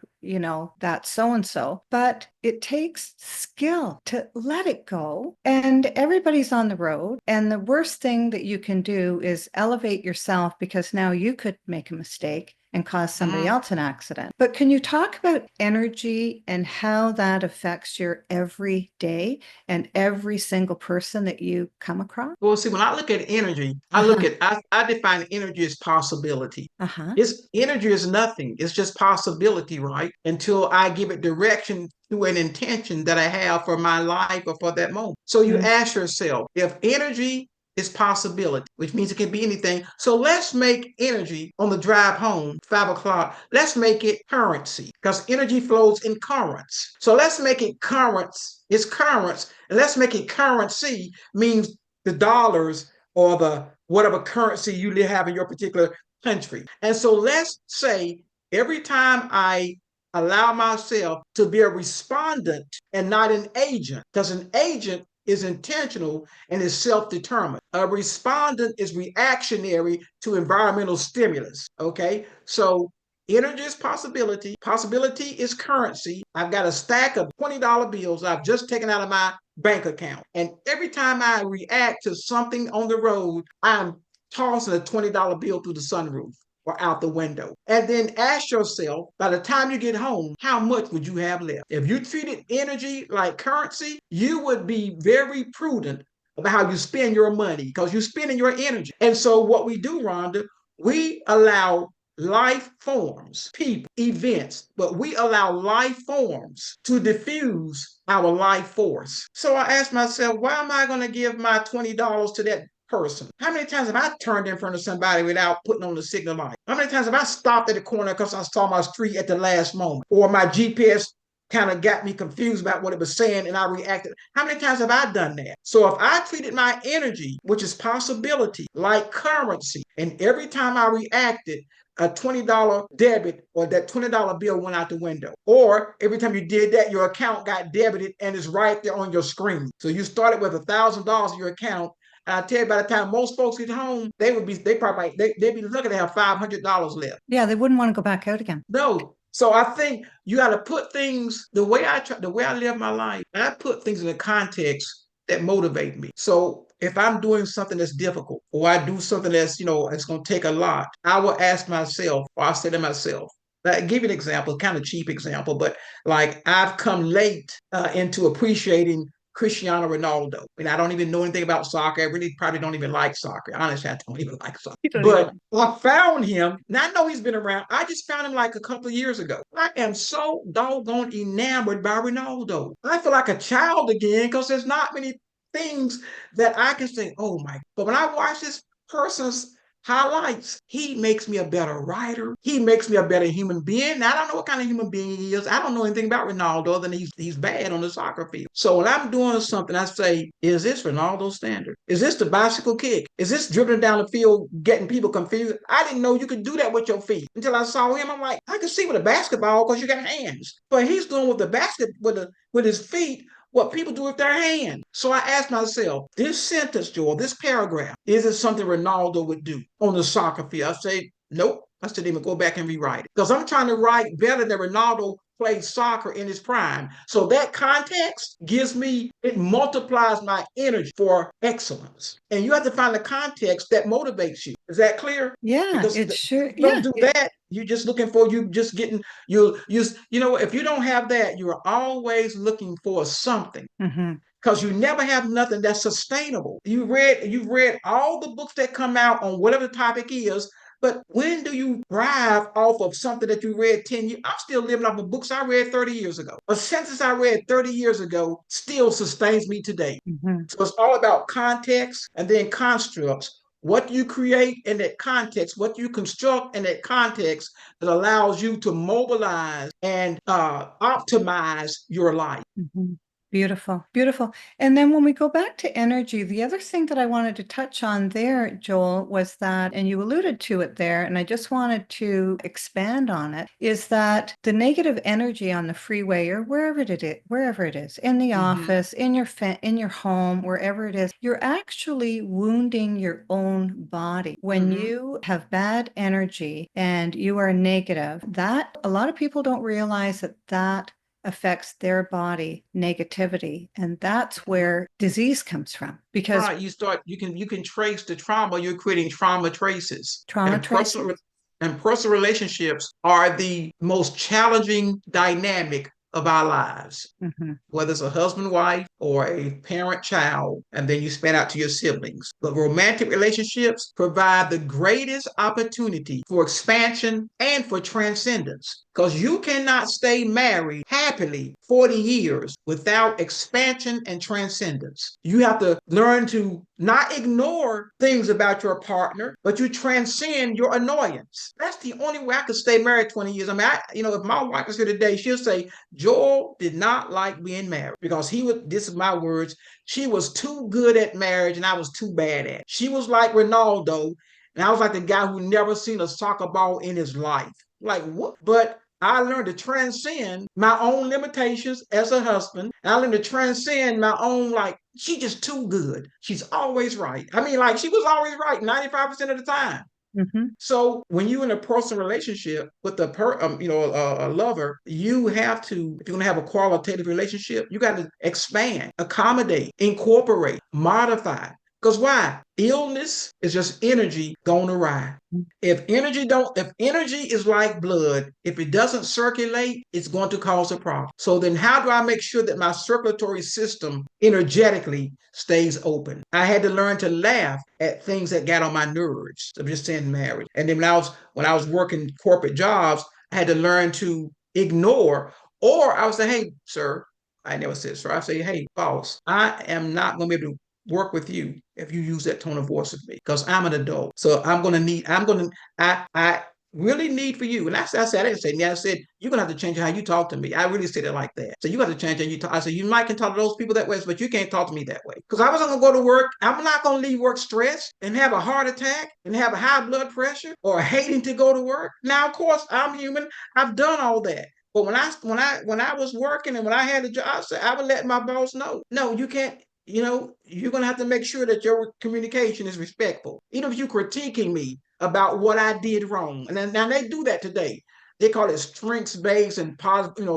that so and so. But it takes skill to let it go. And everybody's on the road. And the worst thing that you can do is elevate yourself, because now you could make a mistake and cause somebody Mm-hmm. else an accident. But can you talk about energy and how that affects your everyday and every single person that you come across? Well, see, when I look at energy, Uh-huh. I define energy as possibility. Uh-huh. It's energy is nothing. It's just possibility, right? Until I give it direction to an intention that I have for my life or for that moment. So you Mm. ask yourself, if energy is possibility, which means it can be anything. So let's make energy on the drive home, 5 o'clock. Let's make it currency, because energy flows in currents. So let's make it currents. It's currents, and let's make it currency. Means the dollars or the whatever currency you have in your particular country. And so let's say every time I allow myself to be a respondent and not an agent, because an agent is intentional and is self-determined. A respondent is reactionary to environmental stimulus. Okay, so energy is possibility. Possibility is currency. I've got a stack of $20 bills I've just taken out of my bank account. And every time I react to something on the road, I'm tossing a $20 bill through the sunroof or out the window. And then ask yourself, by the time you get home, how much would you have left? If you treated energy like currency, you would be very prudent about how you spend your money because you're spending your energy. And so what we do, Rhonda, we allow life forms, people, events, but we allow life forms to diffuse our life force. So I asked myself, why am I going to give my $20 to that person? How many times have I turned in front of somebody without putting on the signal light? How many times have I stopped at the corner because I saw my street at the last moment? Or my GPS kind of got me confused about what it was saying and I reacted. How many times have I done that? So if I treated my energy, which is possibility, like currency, and every time I reacted, a $20 debit or that $20 bill went out the window. Or every time you did that, your account got debited and it's right there on your screen. So you started with $1,000 in your account. And I tell you, by the time most folks get home, they'd be looking to have $500 left. Yeah, they wouldn't want to go back out again. No. So I think you got to put things the way I live my life. I put things in a context that motivate me. So if I'm doing something that's difficult or I do something that's, it's going to take a lot, I will ask myself, or I say to myself, like, give you an example, kind of cheap example, but like I've come late into appreciating Cristiano Ronaldo. And I don't even know anything about soccer. I really probably don't even like soccer. Honestly, I don't even like soccer. But I found him, and I know he's been around. I just found him like a couple of years ago. I am so doggone enamored by Ronaldo. I feel like a child again because there's not many things that I can say, oh my. But when I watch this person's highlights, he makes me a better writer. He makes me a better human being. Now, I don't know what kind of human being he is. I don't know anything about Ronaldo other than he's bad on the soccer field. So when I'm doing something, I say, is this Ronaldo's standard? Is this the bicycle kick? Is this dribbling down the field, getting people confused? I didn't know you could do that with your feet until I saw him. I'm like, I can see with a basketball because you got hands. But he's doing with the basket with his feet what people do with their hand. So I asked myself, this sentence, Joel, this paragraph, is it something Ronaldo would do on the soccer field? I say, nope. I still even go back and rewrite it because I'm trying to write better than Ronaldo played soccer in his prime. So that context it multiplies my energy for excellence. And you have to find the context that motivates you. Is that clear? Yeah, because it's sure. Don't do that. You're just looking for if you don't have that, you're always looking for something. Because you never have nothing that's sustainable. You've read all the books that come out on whatever the topic is, but when do you thrive off of something that you read 10 years? I'm still living off of books I read 30 years ago. A sentence I read 30 years ago still sustains me today. So it's all about context and then constructs. What you create in that context, what you construct in that context that allows you to mobilize and optimize your life. Beautiful, beautiful. And then when we go back to energy, the other thing that I wanted to touch on there, Joel, was that, and you alluded to it there, and I just wanted to expand on it, is that the negative energy on the freeway or wherever it is, in the office, in your home, wherever it is, you're actually wounding your own body. When you have bad energy and you are negative, that a lot of people don't realize that affects their body negativity, and that's where disease comes from. Because you can trace the trauma. You're creating trauma traces. Personal relationships are the most challenging dynamic of our lives, whether it's a husband, wife, or a parent, child, and then you span out to your siblings. But romantic relationships provide the greatest opportunity for expansion and for transcendence, because you cannot stay married happily 40 years without expansion and transcendence. You have to learn to not ignore things about your partner, but you transcend your annoyance. That's the only way I could stay married 20 years. I mean, if my wife was here today, she'll say, Joel did not like being married because this is my words, she was too good at marriage and I was too bad at it. She was like Ronaldo, and I was like the guy who never seen a soccer ball in his life. Like, what? But I learned to transcend my own limitations as a husband. And I learned to transcend my own, like, she's just too good. She's always right. I mean, like, she was always right 95% of the time. Mm-hmm. So when you're in a personal relationship with a lover, you have to, if you're gonna have a qualitative relationship, you got to expand, accommodate, incorporate, modify. Because why? Illness is just energy going awry. If energy is like blood, if it doesn't circulate, it's going to cause a problem. So then how do I make sure that my circulatory system energetically stays open? I had to learn to laugh at things that got on my nerves. I'm just saying marriage. And then when I was working corporate jobs, I had to learn to ignore, or I would say, hey, sir, I never said sir. I say, hey, boss, I am not going to be able to work with you if you use that tone of voice with me because I'm an adult. So I really need for you. And I said, I didn't say, I said, you're going to have to change how you talk to me. I really said it like that. So you got to change how you talk. I said, you might can talk to those people that way, but you can't talk to me that way. Because I wasn't going to go to work. I'm not going to leave work stressed and have a heart attack and have a high blood pressure or hating to go to work. Now, of course, I'm human. I've done all that. But when I was working and when I had a job, I would let my boss know, no, you can't. You're going to have to make sure that your communication is respectful. Even if you're critiquing me about what I did wrong. And then now they do that today. They call it strengths-based and positive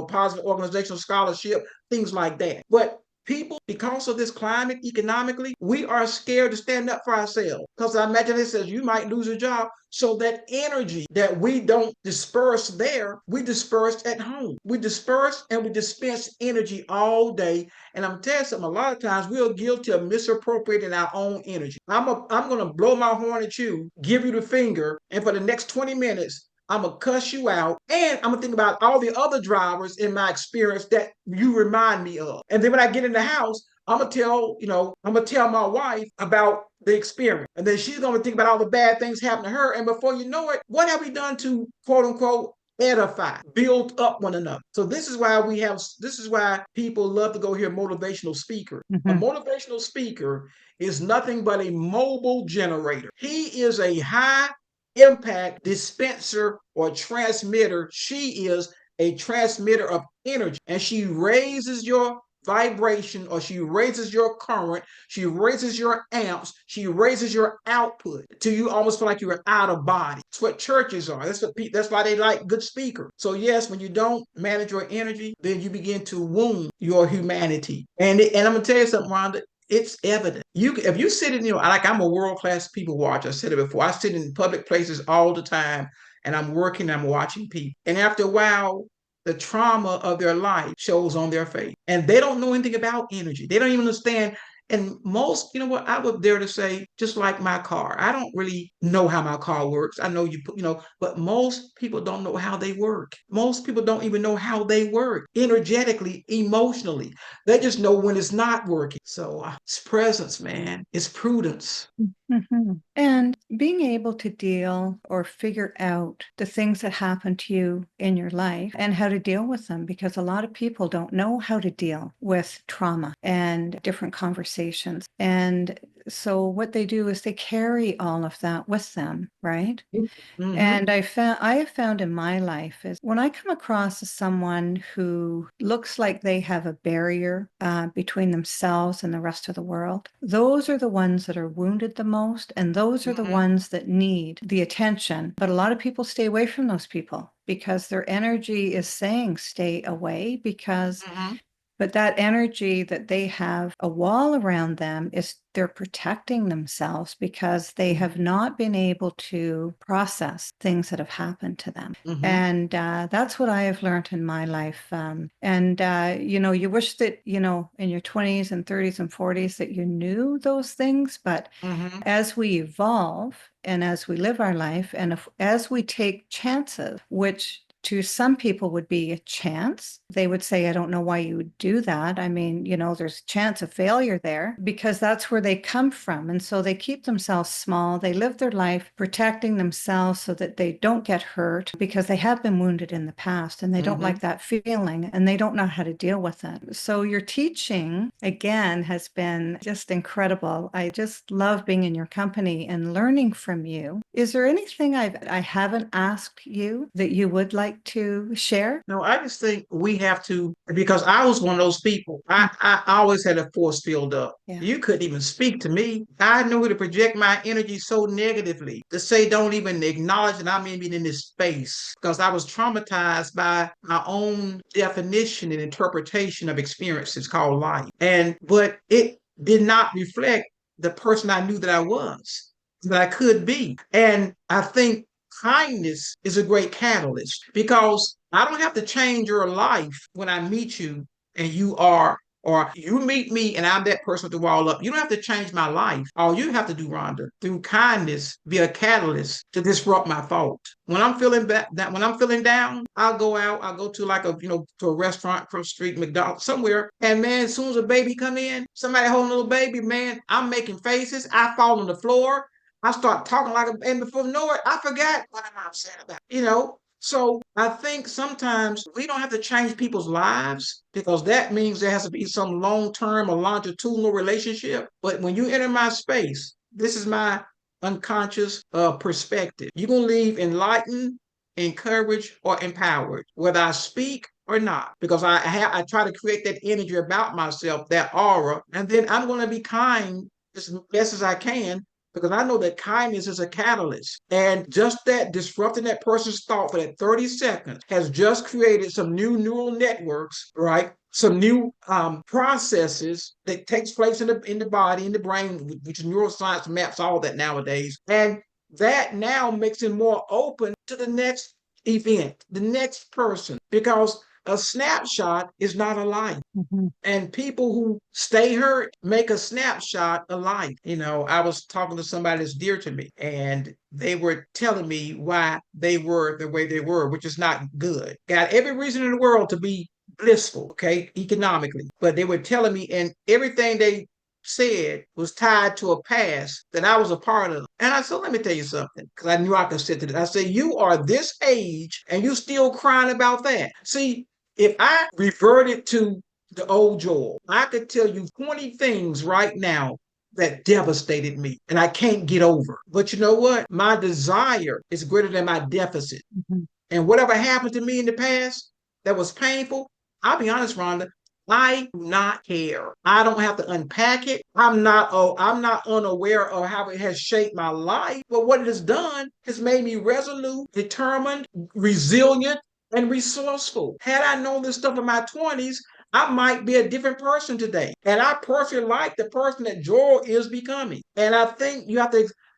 organizational scholarship, things like that. But people, because of this climate economically, we are scared to stand up for ourselves. Because I imagine it says you might lose a job. So that energy that we don't disperse there, we disperse at home. We disperse and we dispense energy all day. And I'm telling you something, a lot of times we're guilty of misappropriating our own energy. I'm going to blow my horn at you, give you the finger, and for the next 20 minutes, I'm going to cuss you out. And I'm going to think about all the other drivers in my experience that you remind me of. And then when I get in the house, I'm going to tell my wife about the experience. And then she's going to think about all the bad things happen to her. And before you know it, what have we done to quote unquote edify, build up one another? So this is why people love to go hear motivational speakers. Mm-hmm. A motivational speaker is nothing but a mobile generator. He is a high impact dispenser or transmitter. She is a transmitter of energy, and she raises your vibration, or she raises your current, she raises your amps, she raises your output till you almost feel like you're out of body. That's what churches are. That's why they like good speakers. So yes, when you don't manage your energy, then you begin to wound your humanity. And I'm gonna tell you something, Rhonda. It's evident. If you sit in, like I'm a world-class people watcher. I said it before. I sit in public places all the time, and I'm working, I'm watching people. And after a while, the trauma of their life shows on their face. And they don't know anything about energy. They don't even understand. And most, I would dare to say, just like my car, I don't really know how my car works. I know but most people don't know how they work. Most people don't even know how they work energetically, emotionally. They just know when it's not working. So it's presence, man. It's prudence. Mm-hmm. And being able to deal or figure out the things that happen to you in your life and how to deal with them, because a lot of people don't know how to deal with trauma and different conversations. And so what they do is they carry all of that with them, right? Mm-hmm. And I have found in my life is when I come across someone who looks like they have a barrier between themselves and the rest of the world, those are the ones that are wounded the most, and those are the ones that need the attention. But a lot of people stay away from those people because their energy is saying stay away because but that energy that they have a wall around them is they're protecting themselves because they have not been able to process things that have happened to them. Mm-hmm. And that's what I have learned in my life. You wish that, in your 20s and 30s and 40s that you knew those things. But as we evolve and as we live our life and as we take chances, which to some people would be a chance. They would say, I don't know why you would do that. I mean, there's a chance of failure there because that's where they come from. And so they keep themselves small. They live their life protecting themselves so that they don't get hurt because they have been wounded in the past and they don't like that feeling and they don't know how to deal with it. So your teaching, again, has been just incredible. I just love being in your company and learning from you. Is there anything I haven't asked you that you would like to share? No, I just think we have to, because I was one of those people. I always had a force filled up. Yeah. You couldn't even speak to me. I knew to project my energy so negatively, to say don't even acknowledge that I'm even in this space, because I was traumatized by my own definition and interpretation of experiences called life. But it did not reflect the person I knew that I was, that I could be. And I think kindness is a great catalyst, because I don't have to change your life when I meet you and or you meet me and I'm that person to wall up. You don't have to change my life. All you have to do, Rhonda, through kindness, be a catalyst to disrupt my thought. When I'm feeling when I'm feeling down, I'll go out. I'll go to like to a restaurant, across the street, McDonald's, somewhere. And man, as soon as a baby come in, somebody holding a little baby, man, I'm making faces. I fall on the floor. I start talking and before you know it, I forgot what I'm upset about. So I think sometimes we don't have to change people's lives, because that means there has to be some long-term or longitudinal relationship. But when you enter my space, this is my unconscious perspective. You're going to leave enlightened, encouraged, or empowered, whether I speak or not, because I try to create that energy about myself, that aura, and then I'm going to be kind as best as I can, because I know that kindness is a catalyst. And just that disrupting that person's thought for that 30 seconds has just created some new neural networks, right? Some new processes that takes place in the body, in the brain, which neuroscience maps all that nowadays. And that now makes it more open to the next event, the next person, because a snapshot is not a life. And people who stay hurt make a snapshot of life. I was talking to somebody that's dear to me, and they were telling me why they were the way they were, which is not good. Got every reason in the world to be blissful, okay, economically. But they were telling me, and everything they said was tied to a past that I was a part of. And I said, let me tell you something, because I knew I could sit to this. I said, you are this age and you still crying about that. See, if I reverted to the old Joel, I could tell you 20 things right now that devastated me and I can't get over. But you know what? My desire is greater than my deficit. And whatever happened to me in the past that was painful, I'll be honest, Rhonda, I do not care. I don't have to unpack it. I'm not unaware of how it has shaped my life. But what it has done has made me resolute, determined, resilient, and resourceful. Had I known this stuff in my 20s, I might be a different person today. And I personally like the person that Joel is becoming. And I think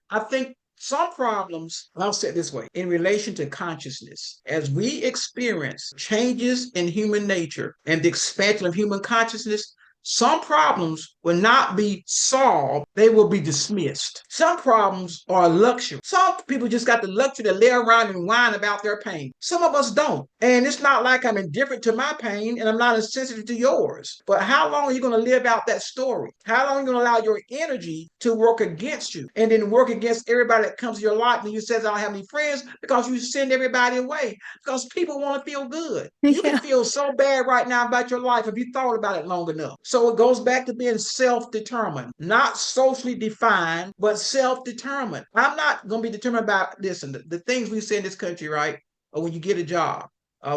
I think some problems, I'll say it this way, in relation to consciousness, as we experience changes in human nature and the expansion of human consciousness, some problems will not be solved, they will be dismissed. Some problems are a luxury. Some people just got the luxury to lay around and whine about their pain. Some of us don't. And it's not like I'm indifferent to my pain and I'm not insensitive to yours. But how long are you going to live out that story? How long are you going to allow your energy to work against you and then work against everybody that comes to your life and you says, I don't have any friends, because you send everybody away because people want to feel good. You can feel so bad right now about your life if you thought about it long enough. So it goes back to being self-determined, not socially defined, but self-determined. I'm not going to be determined about, listen, the things we say in this country, right? Or when you get a job,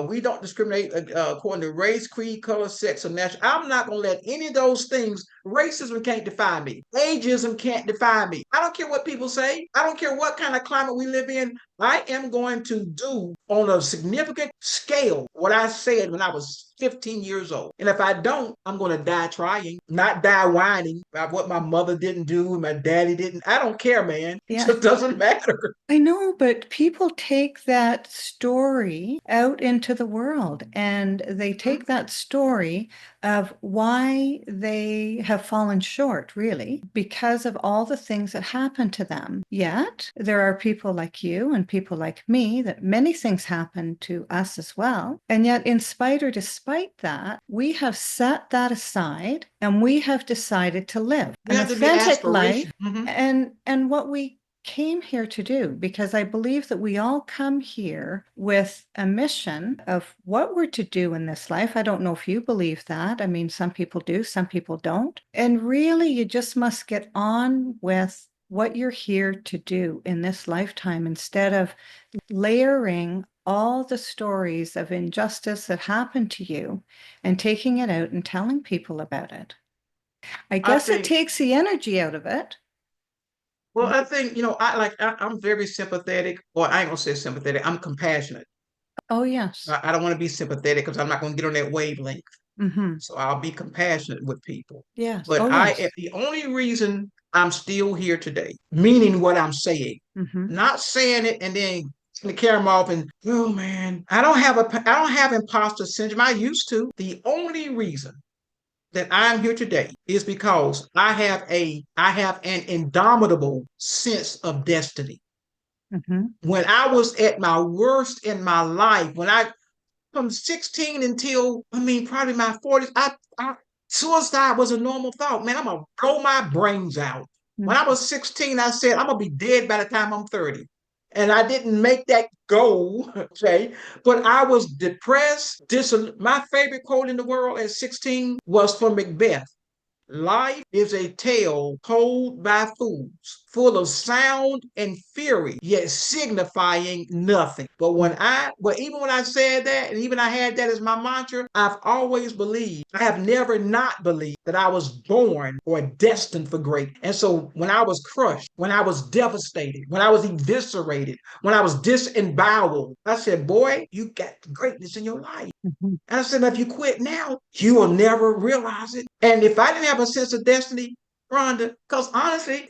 we don't discriminate according to race, creed, color, sex, or national. I'm not going to let any of those things. Racism can't define me. Ageism can't define me. I don't care what people say. I don't care what kind of climate we live in. I am going to do on a significant scale what I said when I was 15 years old. And if I don't, I'm going to die trying, not die whining about what my mother didn't do and my daddy didn't. I don't care, man. It just doesn't matter. I know, but people take that story out into the world and they take that story of why they have fallen short, really, because of all the things that happened to them. Yet, there are people like you and people like me that many things happen to us as well. And yet, in spite or despite that, we have set that aside and we have decided to live We an have to be authentic life. aspirational. And what we came here to do, because I believe that we all come here with a mission of what we're to do in this life. I don't know if you believe that. I mean, some people do, some people don't. And really, you just must get on with what you're here to do in this lifetime instead of layering all the stories of injustice that happened to you and taking it out and telling people about it. I I guess it think, takes the energy out of it. well, I think, I'm very sympathetic, or I ain't gonna say sympathetic, I'm compassionate. Oh, yes. I don't want to be sympathetic because I'm not gonna get on that wavelength. Mm-hmm. So I'll be compassionate with people. Yes. But Oh, yes. the only reason I'm still here today, meaning what I'm saying, Mm-hmm. not saying it and then the camera off and, oh man, I don't have imposter syndrome. I used to. The only reason that I'm here today is because I have an indomitable sense of destiny. Mm-hmm. When I was at my worst in my life, when I from 16 until probably my 40s, suicide was a normal thought. Man, I'm gonna blow my brains out. When I was 16, I said I'm gonna be dead by the time I'm 30. And I didn't make that goal, okay? But I was depressed. My favorite quote in the world at 16 was from Macbeth. Life is a tale told by fools, full of sound and fury, yet signifying nothing. But even when I said that, and even I had that as my mantra, I've always believed, I have never not believed that I was born or destined for great. And so when I was crushed, when I was devastated, when I was eviscerated, when I was disemboweled, I said, boy, you got greatness in your life. Mm-hmm. And I said, if you quit now, you will never realize it. And if I didn't have a sense of destiny, Rhonda, because honestly,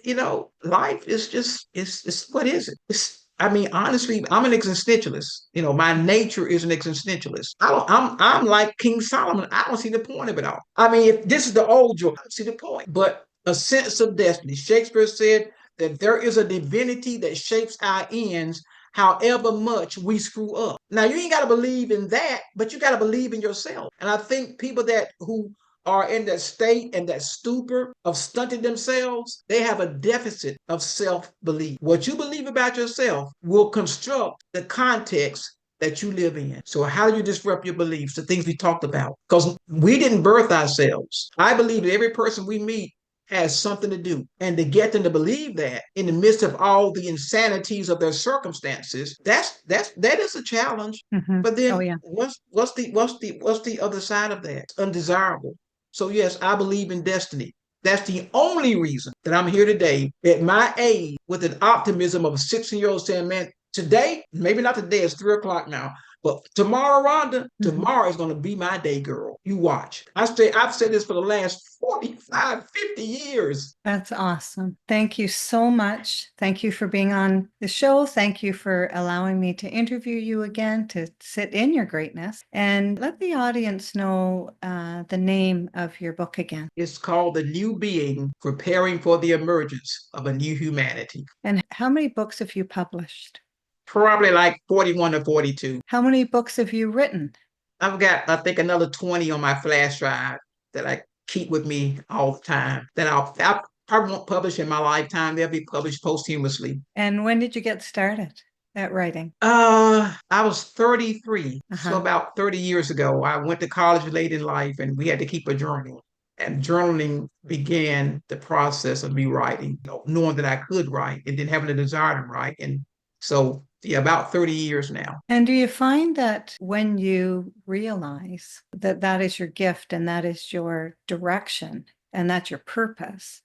life is just, it's what is it? Honestly, I'm an existentialist. My nature is an existentialist. I'm like King Solomon. I don't see the point of it all. If this is the old Joel, I don't see the point. But a sense of destiny. Shakespeare said that there is a divinity that shapes our ends however much we screw up. Now you ain't got to believe in that, but you got to believe in yourself. And I think people that who are in that state and that stupor of stunting themselves, they have a deficit of self-belief. What you believe about yourself will construct the context that you live in. So how do you disrupt your beliefs, the things we talked about? Because we didn't birth ourselves. I believe that every person we meet has something to do. And to get them to believe that in the midst of all the insanities of their circumstances, that is a challenge. Mm-hmm. But Oh, then yeah. what's the other side of that? It's undesirable. So yes, I believe in destiny. That's the only reason that I'm here today at my age with an optimism of a 16-year-old saying, man, today, maybe not today, it's 3 o'clock now. But tomorrow, Rhonda, tomorrow is going to be my day, girl. You watch. I've said this for the last 45, 50 years. That's awesome. Thank you so much. Thank you for being on the show. Thank you for allowing me to interview you again, to sit in your greatness, and let the audience know the name of your book again. It's called The New Being, Preparing for the Emergence of a New Humanity. And how many books have you published? Probably like 41 or 42. How many books have you written? I've got, I think, another 20 on my flash drive that I keep with me all the time. That I probably won't publish in my lifetime. They'll be published posthumously. And when did you get started at writing? I was 33. So Uh-huh. about 30 years ago, I went to college late in life and we had to keep a journal. And journaling began the process of me writing, knowing that I could write and then having a desire to write. And so, yeah, about 30 years now. And do you find that when you realize that that is your gift and that is your direction and that's your purpose,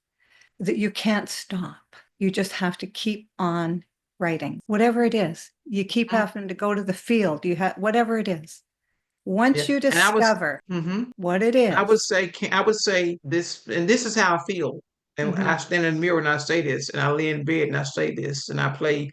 that you can't stop? You just have to keep on writing, whatever it is. You keep having to go to the field. You have whatever it is. Once Yeah. you discover what it is. I would say this, and this is how I feel. And I stand in the mirror and I say this, and I lay in bed and I say this, and I play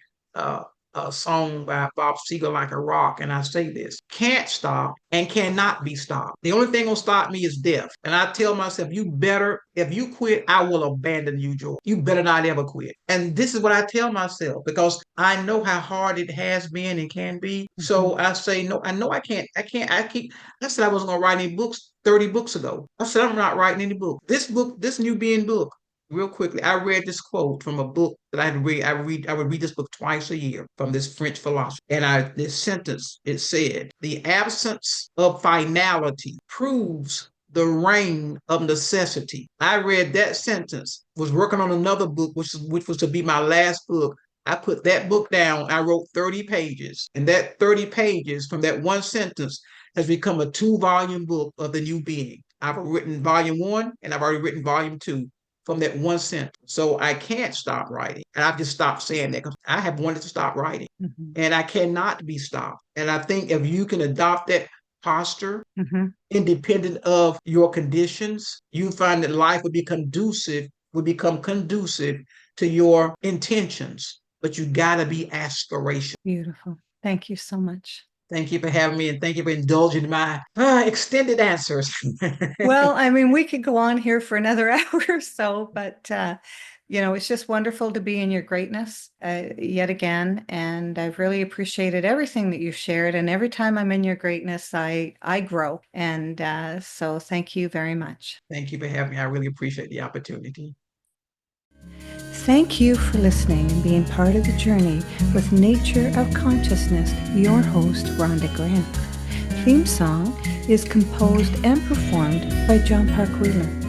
a song by Bob Seger, Like a Rock, and I say this: can't stop and cannot be stopped. The only thing gonna stop me is death. And I tell myself, you better, if you quit, I will abandon you, Joel. You better not ever quit. And this is what I tell myself because I know how hard it has been and can be. So I say, no, I know I said I wasn't gonna write any books 30 books ago. I said I'm not writing any book. This new being book, real quickly, I read this quote from a book that I had read. I would read this book twice a year from this French philosopher. And this sentence, it said, the absence of finality proves the reign of necessity. I read that sentence, was working on another book, which was to be my last book. I put that book down. I wrote 30 pages. And that 30 pages from that one sentence has become a 2-volume book of the new being. I've written volume 1 and I've already written volume 2 from that one sentence. So I can't stop writing. And I've just stopped saying that because I have wanted to stop writing. And I cannot be stopped. And I think if you can adopt that posture, independent of your conditions, you find that life would become conducive to your intentions. But you got to be aspirational. Beautiful. Thank you so much. Thank you for having me, and thank you for indulging my extended answers. Well, I mean, we could go on here for another hour or so, but it's just wonderful to be in your greatness yet again. And I've really appreciated everything that you've shared. And every time I'm in your greatness, I grow. And so thank you very much. Thank you for having me. I really appreciate the opportunity. Thank you for listening and being part of the journey with Nature of Consciousness, your host, Rhonda Grant. Theme song is composed and performed by John Park Wheeler.